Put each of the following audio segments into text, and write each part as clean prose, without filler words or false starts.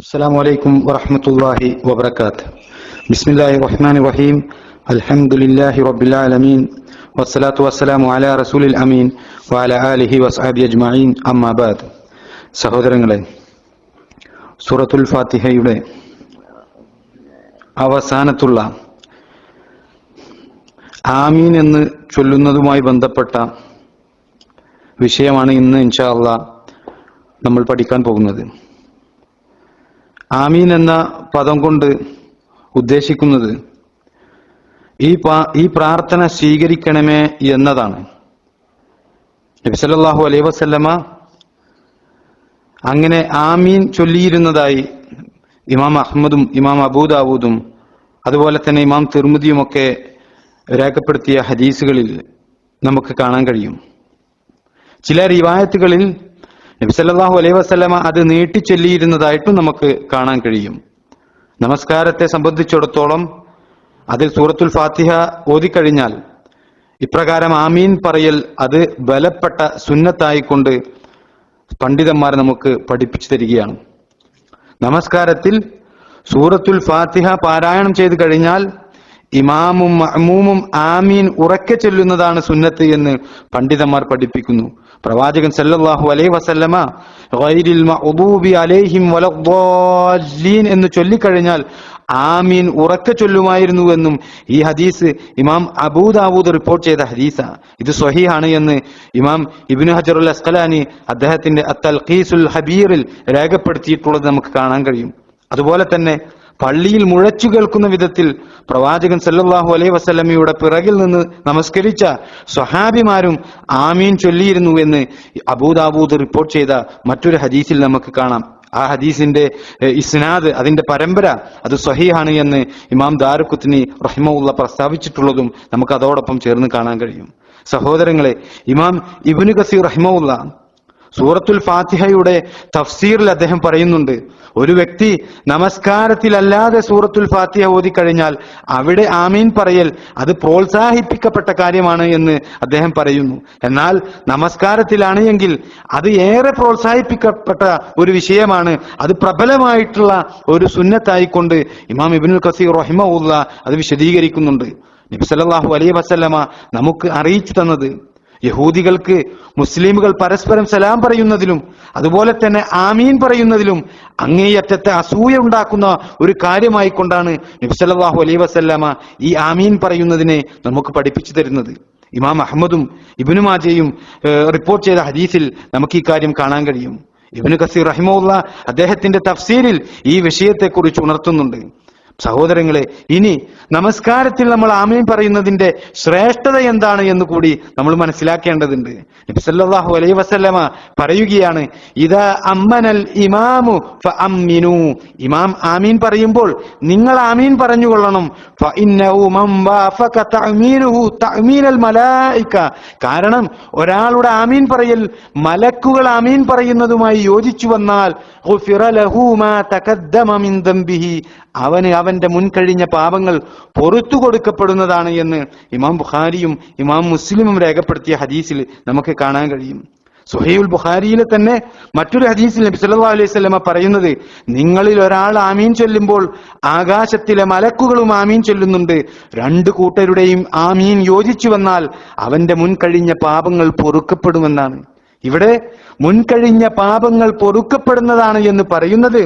السلام عليكم ورحمة الله وبركاته. بسم الله الرحمن الرحيم. الحمد لله رب العالمين والصلاة والسلام على رسول الأمين وعلى آله وصحبه أجمعين. أما بعد. സഹോദരങ്ങളെ, സൂറത്തുൽ ഫാത്തിഹയുടെ അവസാനത്തുള്ള ആമീൻ എന്ന് ചൊല്ലുന്നതുമായി ബന്ധപ്പെട്ട വിഷയമാണ് ഇന്ന് ഇൻഷാ അല്ലാഹ് നമ്മൾ പഠിക്കാൻ പോകുന്നത്. ആമീൻ എന്ന പദം കൊണ്ട് ഉദ്ദേശിക്കുന്നത് ഈ പ്രാർത്ഥന സ്വീകരിക്കണമേ എന്നതാണ്. നബി സല്ലല്ലാഹു അലൈഹി വസല്ലമ അങ്ങനെ ആമീൻ ചൊല്ലിയിരുന്നതായി ഇമാം അഹ്മദും ഇമാം അബൂദാവൂദും അതുപോലെ തന്നെ ഇമാം തിർമിദിയുമൊക്കെ രേഖപ്പെടുത്തിയ ഹദീസുകളിൽ നമുക്ക് കാണാൻ കഴിയും. ചില റിവായത്തുകളിൽ നബി സല്ലല്ലാഹു അലൈഹി വസല്ലമ അത് നീട്ടിച്ചൊല്ലിയിരുന്നതായിട്ടും നമുക്ക് കാണാൻ കഴിയും. നമസ്കാരത്തെ സംബന്ധിച്ചിടത്തോളം അതിൽ സൂറത്തുൽ ഫാത്തിഹ ഓതിക്കഴിഞ്ഞാൽ ഇപ്രകാരം ആമീൻ പറയൽ അത് ബലപ്പെട്ട സുന്നത്തായിക്കൊണ്ട് പണ്ഡിതന്മാർ നമുക്ക് പഠിപ്പിച്ചു തരികയാണ്. നമസ്കാരത്തിൽ സൂറത്തുൽ ഫാത്തിഹ പാരായണം ചെയ്തു കഴിഞ്ഞാൽ ഇമാമും മഅ്മൂമും ആമീൻ ഉറക്കെ ചൊല്ലുന്നതാണ് സുന്നത്ത് എന്ന് പണ്ഡിതന്മാർ പഠിപ്പിക്കുന്നു. പ്രവാചകൻ സല്ലല്ലാഹു അലൈഹി വസല്ലമ ഗൈരിൽ മഗ്ദൂബി അലൈഹിം വലദ്ദാല്ലീൻ എന്ന് ചൊല്ലിക്കഴിഞ്ഞാൽ ആമീൻ ഉറക്കെ ചൊല്ലുമായിരുന്നുവെന്നും ഈ ഹദീസ് ഇമാം അബൂദാവൂദ് റിപ്പോർട്ട് ചെയ്ത ഹദീസാ. ഇത് സ്വഹീഹാണ് എന്ന് ഇമാം ഇബ്നു ഹജറുൽ അസ്ഖലാനി അദ്ദേഹത്തിന്റെ അത്തൽഖീസുൽ ഹബീറിൽ രേഖപ്പെടുത്തിയിട്ടുള്ളത് നമുക്ക് കാണാൻ കഴിയും. അതുപോലെ തന്നെ പള്ളിയിൽ മുഴച്ചു കേൾക്കുന്ന വിധത്തിൽ പ്രവാചകൻ സല്ലല്ലാഹു അലൈഹി വസല്ലമയുടെ പിറകിൽ നിന്ന് നമസ്കരിച്ച സ്വഹാബിമാരും ആമീൻ ചൊല്ലിയിരുന്നു എന്ന് അബൂദാവൂദ് റിപ്പോർട്ട് ചെയ്ത മറ്റൊരു ഹദീസിൽ നമുക്ക് കാണാം. ആ ഹദീസിന്റെ ഇസ്നാദ്, അതിന്റെ പരമ്പര അത് സ്വഹീഹാണ് എന്ന് ഇമാം ദാറുഖുത്നി റഹിമഹുല്ലാഹ് പ്രസ്താവിച്ചിട്ടുള്ളതും നമുക്ക് അതോടൊപ്പം ചേർന്ന് കാണാൻ കഴിയും. സഹോദരങ്ങളെ, ഇമാം ഇബ്നു കസീർ റഹിമഹുല്ലാഹ് സൂറത്തുൽ ഫാത്തിഹയുടെ തഫ്സീറിൽ അദ്ദേഹം പറയുന്നുണ്ട്, ഒരു വ്യക്തി നമസ്കാരത്തിലല്ലാതെ സൂറത്തുൽ ഫാത്തിഹ ഓതിക്കഴിഞ്ഞാൽ അവിടെ ആമീൻ പറയൽ അത് പ്രോത്സാഹിപ്പിക്കപ്പെട്ട കാര്യമാണ് എന്ന് അദ്ദേഹം പറയുന്നു. എന്നാൽ നമസ്കാരത്തിലാണ് എങ്കിൽ അത് ഏറെ പ്രോത്സാഹിപ്പിക്കപ്പെട്ട ഒരു വിഷയമാണ്, അത് പ്രബലമായിട്ടുള്ള ഒരു സുന്നത്തായിക്കൊണ്ട് ഇമാം ഇബ്നുൽ കസീർ റഹിമഹുല്ലാഹ് അത് വിശദീകരിക്കുന്നുണ്ട്. നബി സല്ലല്ലാഹു അലൈഹി വസല്ലമ നമുക്ക് അറിയിച്ചു തന്നത് യഹൂദികൾക്ക് മുസ്ലിമുകൾ പരസ്പരം സലാം പറയുന്നതിലും അതുപോലെ തന്നെ ആമീൻ പറയുന്നതിലും അങ്ങേയറ്റത്തെ അസൂയ ഉണ്ടാക്കുന്ന ഒരു കാര്യമായി കൊണ്ടാണ് നബി സല്ലല്ലാഹു അലൈഹി വസല്ലമ ഈ ആമീൻ പറയുന്നതിനെ നമുക്ക് പഠിപ്പിച്ചു തരുന്നത്. ഇമാം അഹ്മദും ഇബ്നു മാജയും റിപ്പോർട്ട് ചെയ്ത ഹദീസിൽ നമുക്ക് ഈ കാര്യം കാണാൻ കഴിയും. ഇബ്നു കസീർ റഹിമഹുല്ലാഹ് അദ്ദേഹത്തിന്റെ തഫ്സീരിൽ ഈ വിഷയത്തെക്കുറിച്ച് ഉണർത്തുന്നുണ്ട്. സഹോദരങ്ങളെ, ഇനി നമസ്കാരത്തിൽ നമ്മൾ ആമീൻ പറയുന്നതിന്റെ ശ്രേഷ്ഠത എന്താണ് എന്ന് കൂടി നമ്മൾ മനസ്സിലാക്കേണ്ടതുണ്ട്. നബി സല്ലല്ലാഹു അലൈഹി വസല്ലമ പറയുകയാണ്, ഇദാ അമ്മനൽ ഇമാമു ഫഅമ്മിനു, ഇമാം ആമീൻ പറയുമ്പോൾ നിങ്ങൾ ആമീൻ പറഞ്ഞുകൊള്ളണം. ഫഇന്നഹു മൻ വാഫക തഅമീനുഹു തഅമീനൽ മലായിക, കാരണം ഒരാളുടെ ആമീൻ പറയൽ മലക്കുകൾ ആമീൻ പറയുന്നതുമായി യോജിച്ചു വന്നാൽ ഗുഫിറ ലഹു മാ തഖദ്ദമ മിൻ ദംബിഹി, അവന് അവന്റെ മുൻകഴിഞ്ഞ പാപങ്ങൾ പൊറുത്തു കൊടുക്കപ്പെടുന്നതാണ് എന്ന് ഇമാം ബുഖാരിയും ഇമാം മുസ്ലിമും രേഖപ്പെടുത്തിയ ഹദീസിൽ നമുക്ക് കാണാൻ കഴിയും. സുഹൈഹുൽ ബുഖാരിയിലെ തന്നെ മറ്റൊരു ഹദീസിൽ നബി സല്ലല്ലാഹു അലൈഹി വസല്ലമ പറയുന്നത്, നിങ്ങളിൽ ഒരാൾ ആമീൻ ചൊല്ലുമ്പോൾ ആകാശത്തിലെ മലക്കുകളും ആമീൻ ചൊല്ലുന്നുണ്ട്. രണ്ടു കൂട്ടരുടെയും ആമീൻ യോജിച്ചു വന്നാൽ അവന്റെ മുൻകഴിഞ്ഞ പാപങ്ങൾ പൊറുക്കപ്പെടുമെന്നാണ്. ഇവിടെ മുൻകഴിഞ്ഞ പാപങ്ങൾ പൊറുക്കപ്പെടുന്നതാണ് എന്ന് പറയുന്നത്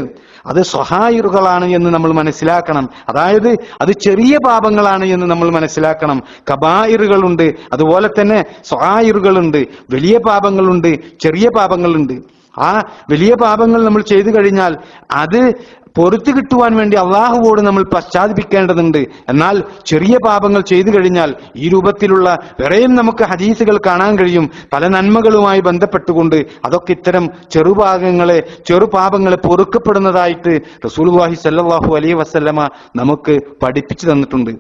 അത് സ്വഹായിറുകളാണ് എന്ന് നമ്മൾ മനസ്സിലാക്കണം. അതായത് അത് ചെറിയ പാപങ്ങളാണ് എന്ന് നമ്മൾ മനസ്സിലാക്കണം. കബായിറുകളുണ്ട്, അതുപോലെ തന്നെ സ്വഹായിറുകളുണ്ട്. വലിയ പാപങ്ങളുണ്ട്, ചെറിയ പാപങ്ങളുണ്ട്. ആ വലിയ പാപങ്ങൾ നമ്മൾ ചെയ്തു കഴിഞ്ഞാൽ അത് പൊറുത്തു കിട്ടുവാൻ വേണ്ടി അള്ളാഹുവോട് നമ്മൾ പശ്ചാത്തപിക്കേണ്ടതുണ്ട്. എന്നാൽ ചെറിയ പാപങ്ങൾ ചെയ്തു കഴിഞ്ഞാൽ ഈ രൂപത്തിലുള്ള വേറെയും നമുക്ക് ഹദീസുകൾ കാണാൻ കഴിയും, പല നന്മകളുമായി ബന്ധപ്പെട്ടുകൊണ്ട് അതൊക്കെ ഇത്തരം ചെറുപാപങ്ങളെ പൊറുക്കപ്പെടുന്നതായിട്ട് റസൂലുള്ളാഹി സ്വല്ലല്ലാഹു അലൈഹി വസല്ലമ നമുക്ക് പഠിപ്പിച്ചു തന്നിട്ടുണ്ട്.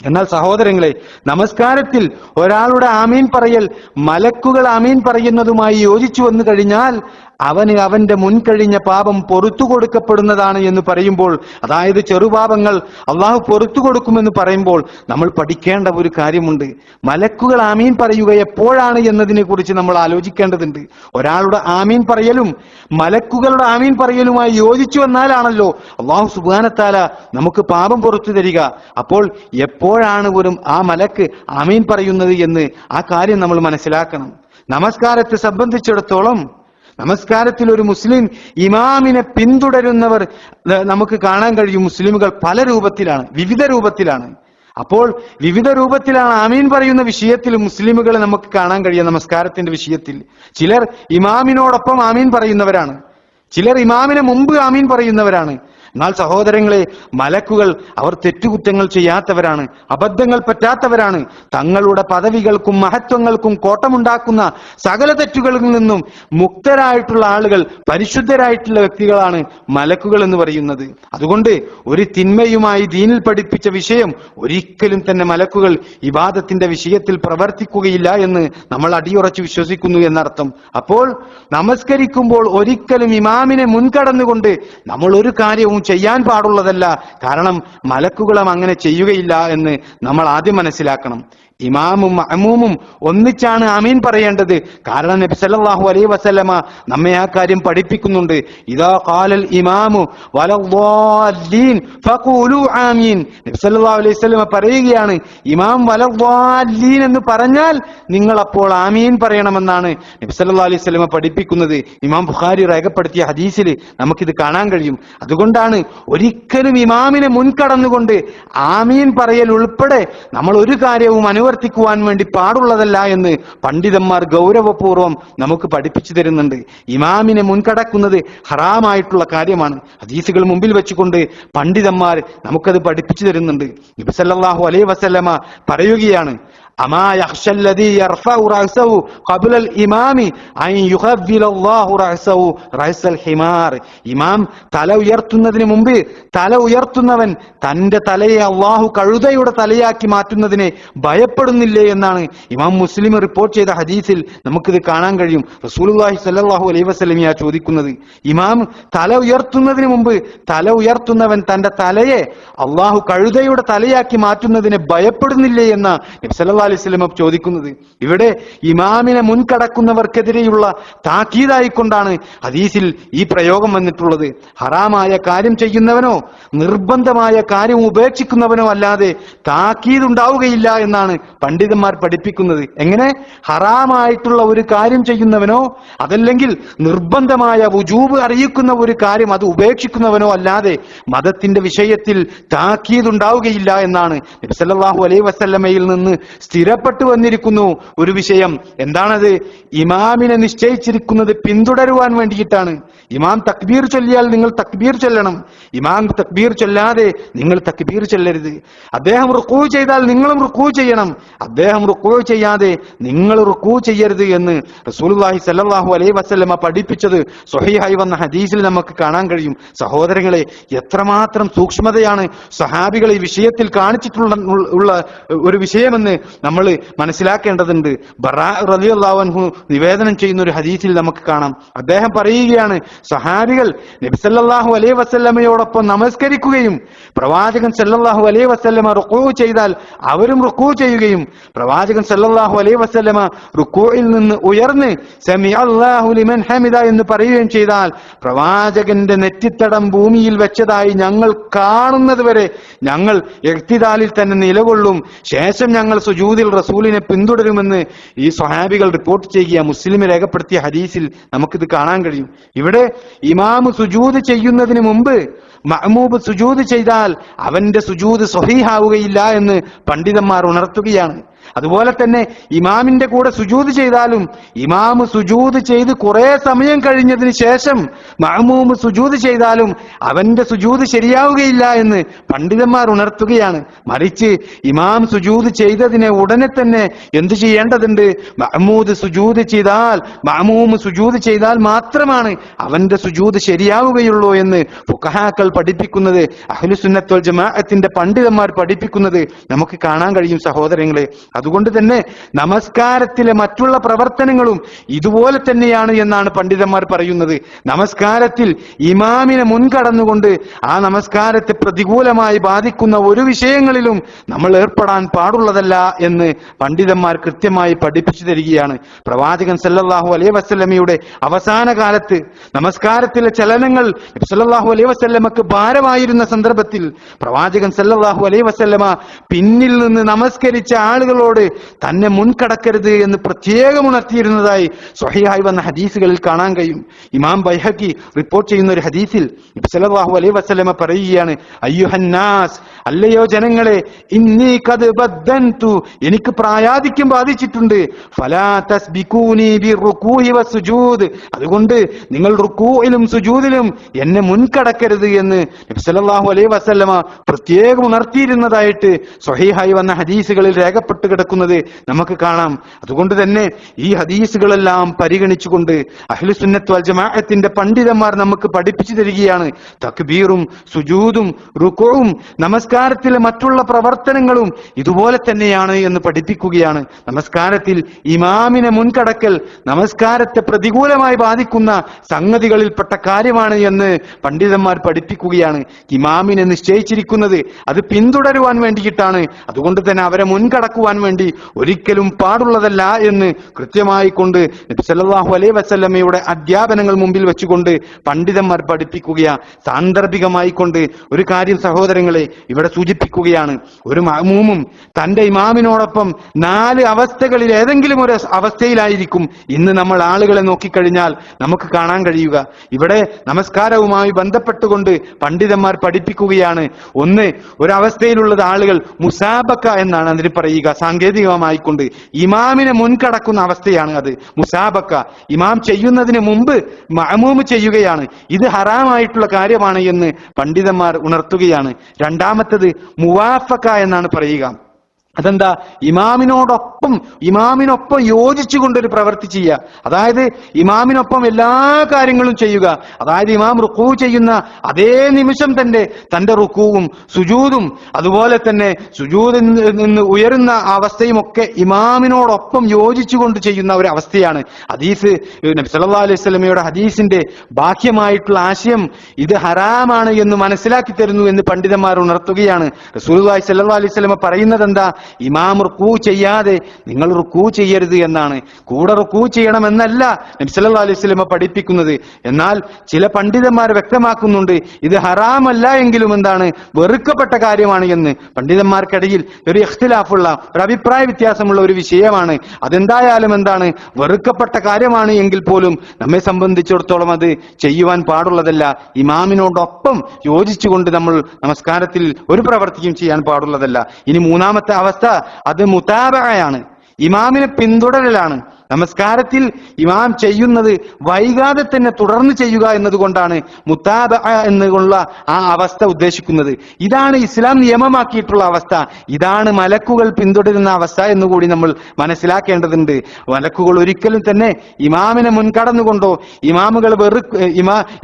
എന്നാൽ സഹോദരങ്ങളെ, നമസ്കാരത്തിൽ ഒരാളുടെ ആമീൻ പറയൽ മലക്കുകൾ ആമീൻ പറയുന്നതുമായി യോജിച്ചു വന്നു കഴിഞ്ഞാൽ അവന് അവന്റെ മുൻകഴിഞ്ഞ പാപം പൊറത്തു കൊടുക്കപ്പെടുന്നതാണ് എന്ന് പറയുമ്പോൾ, അതായത് ചെറുപാപങ്ങൾ അള്ളാഹു പൊറത്തു കൊടുക്കുമെന്ന് പറയുമ്പോൾ നമ്മൾ പഠിക്കേണ്ട ഒരു കാര്യമുണ്ട്. മലക്കുകൾ ആമീൻ പറയുക എപ്പോഴാണ് എന്നതിനെ കുറിച്ച് നമ്മൾ ആലോചിക്കേണ്ടതുണ്ട്. ഒരാളുടെ ആമീൻ പറയലും മലക്കുകളുടെ ആമീൻ പറയലുമായി യോജിച്ചു വന്നാലാണല്ലോ അള്ളാഹു സുബ്ഹാനഹു വ തആല നമുക്ക് പാപം പൊറത്തു തരിക. അപ്പോൾ എപ്പോഴാണ് ഒരു ആ മലക്ക് ആമീൻ പറയുന്നത് എന്ന് ആ കാര്യം നമ്മൾ മനസ്സിലാക്കണം. നമസ്കാരത്തെ സംബന്ധിച്ചിടത്തോളം, നമസ്കാരത്തിൽ ഒരു മുസ്ലിം ഇമാമിനെ പിന്തുടരുന്നവർ നമുക്ക് കാണാൻ കഴിയും. മുസ്ലിമുകൾ പല രൂപത്തിലാണ്, വിവിധ രൂപത്തിലാണ്. അപ്പോൾ വിവിധ രൂപത്തിലാണ് ആമീൻ പറയുന്ന വിഷയത്തിൽ മുസ്ലിമുകളെ നമുക്ക് കാണാൻ കഴിയുക. നമസ്കാരത്തിന്റെ വിഷയത്തിൽ ചിലർ ഇമാമിനോടൊപ്പം ആമീൻ പറയുന്നവരാണ്, ചിലർ ഇമാമിനെ മുമ്പ് ആമീൻ പറയുന്നവരാണ്. എന്നാൽ സഹോദരങ്ങളെ, മലക്കുകൾ അവർ തെറ്റുകുറ്റങ്ങൾ ചെയ്യാത്തവരാണ്, അബദ്ധങ്ങൾ പറ്റാത്തവരാണ്. തങ്ങളുടെ പദവികൾക്കും മഹത്വങ്ങൾക്കും കോട്ടമുണ്ടാക്കുന്ന സകല തെറ്റുകളിൽ നിന്നും മുക്തരായിട്ടുള്ള ആളുകൾ, പരിശുദ്ധരായിട്ടുള്ള വ്യക്തികളാണ് മലക്കുകൾ എന്ന് പറയുന്നത്. അതുകൊണ്ട് ഒരു തിന്മയുമായി ദീനിൽ പഠിപ്പിച്ച വിഷയം ഒരിക്കലും തന്നെ മലക്കുകൾ ഇബാദത്തിന്റെ വിഷയത്തിൽ പ്രവർത്തിക്കുകയില്ല എന്ന് നമ്മൾ അടിയുറച്ച് വിശ്വസിക്കുന്നു എന്നർത്ഥം. അപ്പോൾ നമസ്കരിക്കുമ്പോൾ ഒരിക്കലും ഇമാമിനെ മുൻകടന്നുകൊണ്ട് നമ്മൾ ഒരു കാര്യവും ചെയ്യാൻ പാടുള്ളതല്ല. കാരണം മലക്കുകളും അങ്ങനെ ചെയ്യുകയില്ല എന്ന് നമ്മൾ ആദ്യം മനസ്സിലാക്കണം. ഇമാമും മഅ്മൂമും ഒന്നിച്ചാണ് ആമീൻ പറയേണ്ടത്. കാരണം നബി സല്ലല്ലാഹു അലൈഹി വസല്ലമ നമ്മെ ആ കാര്യം പഠിപ്പിക്കുന്നുണ്ട്. ഇദാ ഖാലൽ ഇമാമു വലദ്ദാല്ലീൻ ഫഖൂലു ആമീൻ. നബി സല്ലല്ലാഹു അലൈഹി വസല്ലമ പറയുകയാണ്, ഇമാം വലദ്ദാല്ലീൻ എന്ന് പറഞ്ഞാൽ നിങ്ങൾ അപ്പോൾ ആമീൻ പറയണമെന്നാണ് നബി സല്ലല്ലാഹു അലൈഹി വസല്ലമ പഠിപ്പിക്കുന്നത്. ഇമാം ബുഖാരി രേഖപ്പെടുത്തിയ ഹദീസിൽ നമുക്കിത് കാണാൻ കഴിയും. അതുകൊണ്ടാണ് ഒരിക്കലും ഇമാമിനെ മുൻകടന്നുകൊണ്ട് ആമീൻ പറയൽ ഉൾപ്പെടെ നമ്മൾ ഒരു കാര്യവും അനുവർത്തിക്കുവാൻ വേണ്ടി പാടുള്ളതല്ല എന്ന് പണ്ഡിതന്മാർ ഗൗരവപൂർവ്വം നമുക്ക് പഠിപ്പിച്ചു തരുന്നുണ്ട്. ഇമാമിനെ മുൻകടക്കുന്നത് ഹറാമായിട്ടുള്ള കാര്യമാണ്. ഹദീസുകൾ മുമ്പിൽ വെച്ചുകൊണ്ട് പണ്ഡിതന്മാർ നമുക്കത് പഠിപ്പിച്ചു തരുന്നുണ്ട്. നബി സല്ലല്ലാഹു അലൈഹി വസല്ലമ പറയുകയാണ്, അമാ യഖ്ശല്ലദീ യർഫഉ റഅസഹു ഖബ്ലൽ ഇമാമി അൻ യുഖബ്ബിലല്ലാഹു റഅസഹു റഅസൽ ഹിമാർ. ഇമാം തല ഉയർത്തുന്നതിന് മുമ്പ് തല ഉയർത്തുന്നവൻ തന്റെ തലയെ അള്ളാഹു കഴുതയുടെ തലയാക്കി മാറ്റുന്നതിനെ ഭയപ്പെടുന്നില്ലേ എന്നാണ് ഇമാം മുസ്ലിം റിപ്പോർട്ട് ചെയ്ത ഹദീസിൽ നമുക്കിത് കാണാൻ കഴിയും. റസൂലുള്ളാഹി സ്വല്ലല്ലാഹു അലൈഹി വസല്ലമയാ ചോദിക്കുന്നത്, ഇമാം തല ഉയർത്തുന്നതിന് മുമ്പ് തല ഉയർത്തുന്നവൻ തന്റെ തലയെ അള്ളാഹു കഴുതയുടെ തലയാക്കി മാറ്റുന്നതിനെ ഭയപ്പെടുന്നില്ലേ എന്ന നബി സല്ലല്ലാഹു അലൈഹി വസല്ലം ചോദിക്കുന്നത്. ഇവിടെ ഇമാമിനെ മുൻകടക്കുന്നവർക്കെതിരെയുള്ള താക്കീതായിക്കൊണ്ടാണ് ഹദീസിൽ ഈ പ്രയോഗം വന്നിട്ടുള്ളത്. ഹറാമായ കാര്യം ചെയ്യുന്നവനോ നിർബന്ധമായ കാര്യം ഉപേക്ഷിക്കുന്നവനോ അല്ലാതെ താക്കീതുണ്ടാവുകയില്ല എന്നാണ് പണ്ഡിതന്മാർ പഠിപ്പിക്കുന്നത്. എങ്ങനെ? ഹറാമായിട്ടുള്ള ഒരു കാര്യം ചെയ്യുന്നവനോ അതല്ലെങ്കിൽ നിർബന്ധമായ വുജൂബ് അറിയിക്കുന്ന ഒരു കാര്യം അത് ഉപേക്ഷിക്കുന്നവനോ അല്ലാതെ മതത്തിന്റെ വിഷയത്തിൽ താക്കീതുണ്ടാവുകയില്ല എന്നാണ് നബി സല്ലല്ലാഹു അലൈഹി വസല്ലമയിൽ നിന്ന് സ്ഥിരപ്പെട്ടു വന്നിരിക്കുന്നു ഒരു വിഷയം. എന്താണത്? ഇമാമിനെ നിശ്ചയിച്ചിരിക്കുന്നത് പിന്തുടരുവാൻ വേണ്ടിയിട്ടാണ്. ഇമാം തക്ബീർ ചൊല്ലിയാൽ നിങ്ങൾ തക്ബീർ ചൊല്ലണം, ഇമാം തക്ബീർ ചൊല്ലാതെ നിങ്ങൾ തക്ബീർ ചൊല്ലരുത്. അദ്ദേഹം റുക്കൂ ചെയ്താൽ നിങ്ങളും റുക്കൂ ചെയ്യണം, അദ്ദേഹം റുക്കൂ ചെയ്യാതെ നിങ്ങൾ റുക്കൂ ചെയ്യരുത് എന്ന് റസൂലുള്ളാഹി സ്വല്ലല്ലാഹു അലൈഹി വസല്ലമ പഠിപ്പിച്ചത് സ്വഹീഹായി വന്ന ഹദീസിൽ നമുക്ക് കാണാൻ കഴിയും. സഹോദരങ്ങളെ, എത്രമാത്രം സൂക്ഷ്മതയാണ് സഹാബികൾ ഈ വിഷയത്തിൽ കാണിച്ചിട്ടുള്ള ഒരു വിഷയമെന്ന് നമ്മൾ മനസ്സിലാക്കേണ്ടതുണ്ട്. ബറാ റളിയല്ലാഹു അൻഹു നിവേദനം ചെയ്യുന്ന ഒരു ഹദീസിൽ നമുക്ക് കാണാം. അദ്ദേഹം പറയുകയാണ്, സഹാബികൾ നബി സല്ലല്ലാഹു അലൈഹി വസല്ലമയോടൊപ്പം നമസ്കരിക്കുകയും പ്രവാചകൻ സല്ലല്ലാഹു അലൈഹി വസല്ലമ റുക്കൂ ചെയ്താൽ അവരും റുക്കൂ ചെയ്യുകയും പ്രവാചകൻ സല്ലല്ലാഹു അലൈഹി വസല്ലമ റുക്കൂയിൽ നിന്ന് ഉയർന്ന് സമിഅല്ലാഹു ലിമൻ ഹമിദ എന്ന് പറയുകയും ചെയ്താൽ പ്രവാചകന്റെ നെറ്റിത്തടം ഭൂമിയിൽ വെച്ചതായി ഞങ്ങൾ കാണുന്നത് വരെ ഞങ്ങൾ ഇഅ്തിദാലിൽ തന്നെ നിലകൊള്ളും, ശേഷം ഞങ്ങൾ സുജൂദിൽ റസൂലിനെ പിന്തുടരുമെന്ന് ഈ സ്വഹാബികൾ റിപ്പോർട്ട് ചെയ്യുക. മുസ്ലിം രേഖപ്പെടുത്തിയ ഹദീസിൽ നമുക്കിത് കാണാൻ കഴിയും. ഇവിടെ ഇമാമ് സുജൂദ് ചെയ്യുന്നതിന് മുമ്പ് മഅ്മൂബ് സുജൂദ് ചെയ്താൽ അവന്റെ സുജൂദ് സ്വഹീഹാവുകയില്ല എന്ന് പണ്ഡിതന്മാർ ഉണർത്തുകയാണ്. അതുപോലെ തന്നെ ഇമാമിന്റെ കൂടെ സുജൂദ് ചെയ്താലും ഇമാമ് സുജൂദ് ചെയ്ത് കുറെ സമയം കഴിഞ്ഞതിന് ശേഷം മഅ്മൂം സുജൂദ് ചെയ്താലും അവന്റെ സുജൂദ് ശരിയാവുകയില്ല എന്ന് പണ്ഡിതന്മാർ ഉണർത്തുകയാണ്. മറിച്ച് ഇമാം സുജൂദ് ചെയ്തതിനെ ഉടനെ തന്നെ എന്ത് ചെയ്യേണ്ടതുണ്ട്? മഅ്മൂദ് സുജൂദ് ചെയ്താൽ മഅ്മൂം സുജൂദ് ചെയ്താൽ മാത്രമാണ് അവന്റെ സുജൂദ് ശരിയാവുകയുള്ളൂ എന്ന് ഫുഖഹാക്കൾ പഠിപ്പിക്കുന്നത്, അഹ്ലുസുന്നത്ത് വൽ ജമാഅത്തിന്റെ പണ്ഡിതന്മാർ പഠിപ്പിക്കുന്നത് നമുക്ക് കാണാൻ കഴിയും. സഹോദരങ്ങളെ, അതുകൊണ്ട് തന്നെ നമസ്കാരത്തിലെ മറ്റുള്ള പ്രവർത്തനങ്ങളും ഇതുപോലെ തന്നെയാണ് എന്നാണ് പണ്ഡിതന്മാർ പറയുന്നത്. നമസ്കാരത്തിൽ ഇമാമിനെ മുൻകടന്നുകൊണ്ട് ആ നമസ്കാരത്തെ പ്രതികൂലമായി ബാധിക്കുന്ന ഒരു വിഷയങ്ങളിലും നമ്മൾ ഏർപ്പെടാൻ പാടുള്ളതല്ല എന്ന് പണ്ഡിതന്മാർ കൃത്യമായി പഠിപ്പിച്ചു തരികയാണ്. പ്രവാചകൻ സല്ലല്ലാഹു അലൈഹി വസല്ലമയുടെ അവസാന കാലത്ത് നമസ്കാരത്തിലെ ചലനങ്ങൾ നബി സല്ലല്ലാഹു അലൈഹി വസല്ലമക്ക് ഭാരമായിരുന്ന സന്ദർഭത്തിൽ പ്രവാചകൻ സല്ലല്ലാഹു അലൈഹി വസല്ലമ പിന്നിൽ നിന്ന് നമസ്കരിച്ച ആളുകളോട് തന്നെ മുൻകടക്കരുത് എന്ന് പ്രത്യേകം ഉണർത്തിയിരുന്നതായി സ്വഹീഹായി വന്ന ഹദീസുകളിൽ കാണാൻ കഴിയും. ഇമാം ബൈഹഖി റിപ്പോർട്ട് ചെയ്യുന്ന ഒരു ഹദീസിൽ നബി സല്ലല്ലാഹു അലൈഹി വസല്ലമ പറയുകയാണ്, അയ്യുഹന്നാസ്, അല്ലയോ ജനങ്ങളെ, ഇന്നി ഖദ് ബദ്ദൻതു, എനിക്ക് പ്രായാധിക്യം ബാധിച്ചിട്ടുണ്ട്, ഫലാ തസ്ബികൂനി ബിറുകൂഇ വസ്സുജൂദ്, അതുകൊണ്ട് നിങ്ങൾ റുകൂഇലും സുജൂദിലും എന്നെ മുൻകടക്കരുത് എന്ന് നബി സല്ലല്ലാഹു അലൈഹി വസല്ലമ പ്രത്യേകം ഉണർത്തിയിരുന്നതായിട്ട് സ്വഹീഹായി വന്ന ഹദീസുകളിൽ രേഖപ്പെട്ട് കിടക്കുന്നത് നമുക്ക് കാണാം. അതുകൊണ്ട് തന്നെ ഈ ഹദീസുകളെല്ലാം പരിഗണിച്ചുകൊണ്ട് അഹ്ലുസുന്നത്ത് വൽ ജമാഅത്തിന്റെ പണ്ഡിതന്മാർ നമുക്ക് പഠിപ്പിച്ചു തരികയാണ്, തക്ബീറും സുജൂദും റുകൂഉം നമസ്കാരത്തിലെ മറ്റുള്ള പ്രവർത്തനങ്ങളും ഇതുപോലെ തന്നെയാണ് എന്ന് പഠിപ്പിക്കുകയാണ്. നമസ്കാരത്തിൽ ഇമാമിനെ മുൻകടക്കൽ നമസ്കാരത്തെ പ്രതികൂലമായി ബാധിക്കുന്ന സംഗതികളിൽപ്പെട്ട കാര്യമാണ് എന്ന് പണ്ഡിതന്മാർ പഠിപ്പിക്കുകയാണ്. ഇമാമിനെ നിശ്ചയിച്ചിരിക്കുന്നത് അത് പിന്തുടരുവാൻ വേണ്ടിയിട്ടാണ്. അതുകൊണ്ട് തന്നെ അവരെ മുൻകടക്കുവാൻ വേണ്ടി ഒരിക്കലും പാടുള്ളതല്ല എന്ന് കൃത്യമായി കൊണ്ട് നബി സല്ലല്ലാഹു അലൈഹി വസല്ലമയുടെ അധ്യാപനങ്ങൾ മുമ്പിൽ വെച്ചുകൊണ്ട് പണ്ഡിതന്മാർ പഠിപ്പിക്കുകയാണ്. സാന്ദർഭികമായി കൊണ്ട് ഒരു കാര്യം സഹോദരങ്ങളെ ഇവിടെ സൂചിപ്പിക്കുകയാണ്. ഒരു മഅ്മൂമും തന്റെ ഇമാമിനോടൊപ്പം 4 അവസ്ഥകളിൽ ഏതെങ്കിലും ഒരു അവസ്ഥയിലായിരിക്കും ഇന്ന് നമ്മൾ ആളുകളെ നോക്കിക്കഴിഞ്ഞാൽ നമുക്ക് കാണാൻ കഴിയുക. ഇവിടെ നമസ്കാരവുമായി ബന്ധപ്പെട്ടുകൊണ്ട് പണ്ഡിതന്മാർ പഠിപ്പിക്കുകയാണ്. ഒന്ന്, ഒരവസ്ഥയിലുള്ളത് ആളുകൾ മുസാബക്ക എന്നാണ് അതിന് പറയുക. സാങ്കേതികമായിക്കൊണ്ട് ഇമാമിനെ മുൻകടക്കുന്ന അവസ്ഥയാണ് അത് മുസാബക്ക. ഇമാം ചെയ്യുന്നതിന് മുമ്പ് മഅ്മൂം ചെയ്യുകയാണ്. ഇത് ഹറാമായിട്ടുള്ള കാര്യമാണ് എന്ന് പണ്ഡിതന്മാർ ഉണർത്തുകയാണ്. രണ്ടാമത്തത് മുവാഫക്ക എന്നാണ് പറയുക. അതെന്താ? ഇമാമിനൊപ്പം യോജിച്ചുകൊണ്ടൊരു പ്രവൃത്തി ചെയ്യുക. അതായത് ഇമാമിനൊപ്പം എല്ലാ കാര്യങ്ങളും ചെയ്യുക. അതായത് ഇമാം റുക്കൂ ചെയ്യുന്ന അതേ നിമിഷം തന്നെ തന്റെ റുക്കൂവും സുജൂദും അതുപോലെ തന്നെ സുജൂദിൽ നിന്ന് ഉയരുന്ന അവസ്ഥയും ഒക്കെ ഇമാമിനോടൊപ്പം യോജിച്ചുകൊണ്ട് ചെയ്യുന്ന ഒരു അവസ്ഥയാണ്. ഹദീസ് നബി സല്ലല്ലാഹു അലൈഹി വസല്ലമയുടെ ഹദീസിന്റെ ബാഹ്യമായിട്ടുള്ള ആശയം ഇത് ഹറാമാണ് എന്ന് മനസ്സിലാക്കി തരുന്നു എന്ന് പണ്ഡിതന്മാർ ഉണർത്തുകയാണ്. റസൂലുള്ളാഹി സ്വല്ലല്ലാഹു അലൈഹി വസല്ലമ പറയുന്നത് എന്താ? ഇമാം റുക്കൂ ചെയ്യാതെ നിങ്ങൾ റുക്കൂ ചെയ്യരുത് എന്നാണ്. കൂടെ റുക്കൂ ചെയ്യണമെന്നല്ല നബി സല്ലല്ലാഹു അലൈഹി വസല്ലമ പഠിപ്പിക്കുന്നത്. എന്നാൽ ചില പണ്ഡിതന്മാർ വ്യക്തമാക്കുന്നുണ്ട് ഇത് ഹറാമല്ല എങ്കിലും എന്താണ്, വെറുക്കപ്പെട്ട കാര്യമാണ് എന്ന്. പണ്ഡിതന്മാർക്കിടയിൽ ഒരു ഇഖ്തിലാഫുള്ള, ഒരു അഭിപ്രായ വ്യത്യാസമുള്ള ഒരു വിഷയമാണ്. അതെന്തായാലും എന്താണ്, വെറുക്കപ്പെട്ട കാര്യമാണ് എങ്കിൽ പോലും നമ്മെ സംബന്ധിച്ചിടത്തോളം അത് ചെയ്യുവാൻ പാടുള്ളതല്ല. ഇമാമിനോടൊപ്പം യോജിച്ചുകൊണ്ട് നമ്മൾ നമസ്കാരത്തിൽ ഒരു പ്രവർത്തിയും ചെയ്യാൻ പാടുള്ളതല്ല. ഇനി മൂന്നാമത്തെ അവസ്ഥ അത് മുതാബഅയാണ്, ഇമാമിനെ പിന്തുടരലാണ്. നമസ്കാരത്തിൽ ഇമാം ചെയ്യുന്നത് വൈകാതെ തന്നെ തുടർന്ന് ചെയ്യുക എന്നതുകൊണ്ടാണ് മുതാബഅ എന്നുള്ള ആ അവസ്ഥ ഉദ്ദേശിക്കുന്നത്. ഇതാണ് ഇസ്ലാം നിയമമാക്കിയിട്ടുള്ള അവസ്ഥ. ഇതാണ് മലക്കുകൾ പിന്തുടരുന്ന അവസ്ഥ എന്നുകൂടി നമ്മൾ മനസ്സിലാക്കേണ്ടതുണ്ട്. മലക്കുകൾ ഒരിക്കലും തന്നെ ഇമാമിനെ മുൻകടന്നുകൊണ്ടോ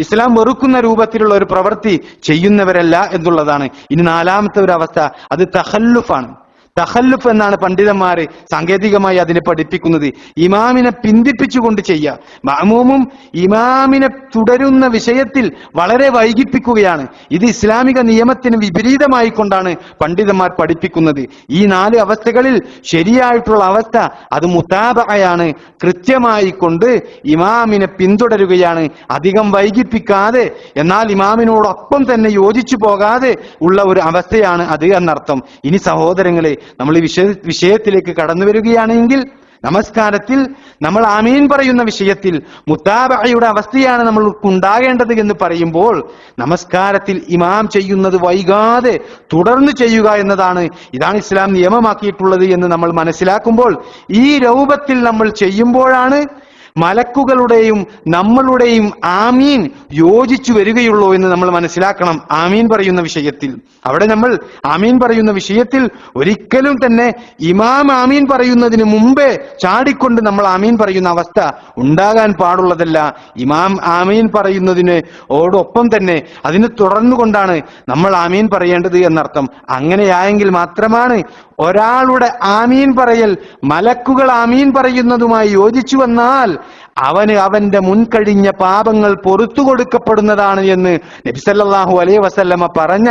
ഇസ്ലാം വെറുക്കുന്ന രൂപത്തിലുള്ള ഒരു പ്രവൃത്തി ചെയ്യുന്നവരല്ല എന്നുള്ളതാണ്. ഇനി നാലാമത്തെ ഒരു അവസ്ഥ അത് തഖല്ലുഫാണ്. തഖല്ലുഫ് എന്നാണ് പണ്ഡിതന്മാര് സാങ്കേതികമായി അതിനെ പഠിപ്പിക്കുന്നത്. ഇമാമിനെ പിന്തിപ്പിച്ചുകൊണ്ട് ചെയ്യുക. മഅ്മൂമും ഇമാമിനെ തുടരുന്ന വിഷയത്തിൽ വളരെ വൈകിപ്പിക്കുകയാണ്. ഇത് ഇസ്ലാമിക നിയമത്തിന് വിപരീതമായി കൊണ്ടാണ് പണ്ഡിതന്മാർ പഠിപ്പിക്കുന്നത്. ഈ 4 അവസ്ഥകളിൽ ശരിയായിട്ടുള്ള അവസ്ഥ അത് മുതാബഅയാണ്. കൃത്യമായി കൊണ്ട് ഇമാമിനെ പിന്തുടരുകയാണ്, അധികം വൈകിപ്പിക്കാതെ എന്നാൽ ഇമാമിനോടൊപ്പം തന്നെ യോജിച്ചു പോകാതെ ഉള്ള ഒരു അവസ്ഥയാണ് അത് എന്നർത്ഥം. ഇനി സഹോദരങ്ങളെ, നമ്മൾ ഈ വിഷയത്തിലേക്ക് കടന്നു വരികയാണെങ്കിൽ നമസ്കാരത്തിൽ നമ്മൾ ആമീൻ പറയുന്ന വിഷയത്തിൽ മുതാബഅയുടെ അവസ്ഥയാണ് നമ്മൾക്ക് ഉണ്ടാകേണ്ടത് എന്ന് പറയുമ്പോൾ നമസ്കാരത്തിൽ ഇമാം ചെയ്യുന്നത് വൈകാതെ തുടർന്ന് ചെയ്യുക എന്നതാണ്, ഇതാണ് ഇസ്ലാം നിയമമാക്കിയിട്ടുള്ളത് എന്ന് നമ്മൾ മനസ്സിലാക്കുമ്പോൾ ഈ രൂപത്തിൽ നമ്മൾ ചെയ്യുമ്പോഴാണ് മലക്കുകളുടെയും നമ്മളുടെയും ആമീൻ യോജിച്ചു വരികയുള്ളൂ എന്ന് നമ്മൾ മനസ്സിലാക്കണം. ആമീൻ പറയുന്ന വിഷയത്തിൽ അവിടെ നമ്മൾ ആമീൻ പറയുന്ന വിഷയത്തിൽ ഒരിക്കലും തന്നെ ഇമാം ആമീൻ പറയുന്നതിന് മുമ്പേ ചാടിക്കൊണ്ട് നമ്മൾ ആമീൻ പറയുന്ന അവസ്ഥ ഉണ്ടാകാൻ പാടുള്ളതല്ല. ഇമാം ആമീൻ പറയുന്നതിനോടൊപ്പം തന്നെ അതിന് തുടർന്നുകൊണ്ടാണ് നമ്മൾ ആമീൻ പറയേണ്ടത് എന്നർത്ഥം. അങ്ങനെയായെങ്കിൽ മാത്രമാണ് ഒരാളുടെ ആമീൻ പറയൽ മലക്കുകൾ ആമീൻ പറയുന്നതുമായി യോജിച്ചു വന്നാൽ അവന് അവന്റെ മുൻകഴിഞ്ഞ പാപങ്ങൾ പൊറത്തു കൊടുക്കപ്പെടുന്നതാണ് എന്ന് നബി സല്ലല്ലാഹു അലൈഹി വസല്ലമ പറഞ്ഞ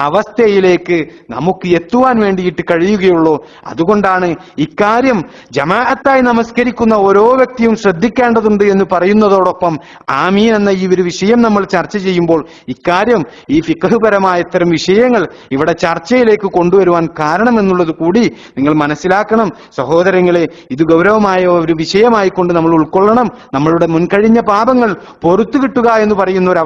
അവസ്ഥയിലേക്ക് നമുക്ക് എത്തുവാൻ വേണ്ടിയിട്ട് കഴിയുകയുള്ളൂ. അതുകൊണ്ടാണ് ഇക്കാര്യം ജമാഅത്തായി നമസ്കരിക്കുന്ന ഓരോ വ്യക്തിയും ശ്രദ്ധിക്കേണ്ടതുണ്ട് എന്ന് പറയുന്നതോടൊപ്പം ആമീൻ എന്ന ഈ ഒരു വിഷയം നമ്മൾ ചർച്ച ചെയ്യുമ്പോൾ ഇക്കാര്യം ഈ ഫിഖ്ഹ്പരമായ ഇത്തരം വിഷയങ്ങൾ ഇവിടെ ചർച്ചയിലേക്ക് കൊണ്ടുവരുവാൻ കാരണം എന്നുള്ളത് കൂടി നിങ്ങൾ മനസ്സിലാക്കണം. സഹോദരങ്ങളെ, ഇത് ഗൗരവമായ ഒരു വിഷയമായി കൊണ്ട് നമ്മൾ ഉൾക്കൊള്ളണം. നമ്മളുടെ മുൻകഴിഞ്ഞ പാപങ്ങൾ പൊറത്തു കിട്ടുക എന്ന് പറയുന്ന ഒരു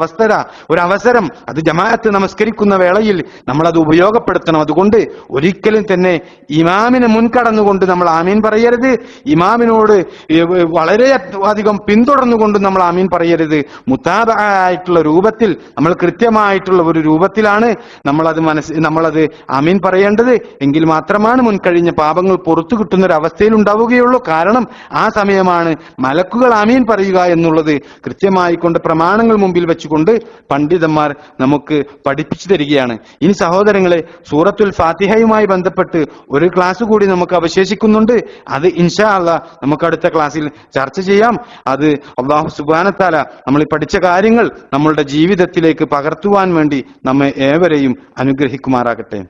അവസരം അത് ജമാഅത്ത് നമസ്കരിക്കുന്ന വേളയിൽ നമ്മൾ അത് ഉപയോഗപ്പെടുത്തണം. അതുകൊണ്ട് ഒരിക്കലും തന്നെ ഇമാമിനെ മുൻകടന്നുകൊണ്ട് നമ്മൾ ആമീൻ പറയരുത്. ഇമാമിനോട് വളരെ അധികം പിന്തുടർന്നുകൊണ്ട് നമ്മൾ ആമീൻ പറയരുത്. മുതാബഅയായിട്ടുള്ള രൂപത്തിൽ, നമ്മൾ കൃത്യമായിട്ടുള്ള ഒരു രൂപത്തിലാണ് നമ്മളത് ആമീൻ പറയേണ്ടത്. എങ്കിൽ മാത്രമാണ് മുൻകഴിഞ്ഞ പാപങ്ങൾ പുറത്തു കിട്ടുന്ന ഒരു അവസ്ഥയിൽ ഉണ്ടാവുകയുള്ളൂ. കാരണം ആ സമയമാണ് മലക്കുകൾ ആമീൻ പറയുക എന്നുള്ളത് കൃത്യമായി കൊണ്ട് പ്രമാണങ്ങൾ മുമ്പിൽ വെച്ചുകൊണ്ട് പണ്ഡിതന്മാർ നമുക്ക് പഠിപ്പിച്ചു തരികയാണ്. ഇനി സഹോദരങ്ങളെ, സൂറത്തുൽ ഫാത്തിഹയുമായി ബന്ധപ്പെട്ട് ഒരു ക്ലാസ് കൂടി നമുക്ക് അവശേഷിക്കുന്നുണ്ട്. അത് ഇൻഷാ അല്ലാഹ് നമുക്ക് അടുത്ത ക്ലാസ്സിൽ ചർച്ച ചെയ്യാം. അത് അല്ലാഹു സുബ്ഹാനഹു വ തആല നമ്മൾ ഈ പഠിച്ച കാര്യങ്ങൾ നമ്മളുടെ ജീവിതത്തിലേക്ക് പകർത്തുവാൻ വേണ്ടി നമ്മെ ഏവരെയും അനുഗ്രഹിക്കുമാറാകട്ടെ.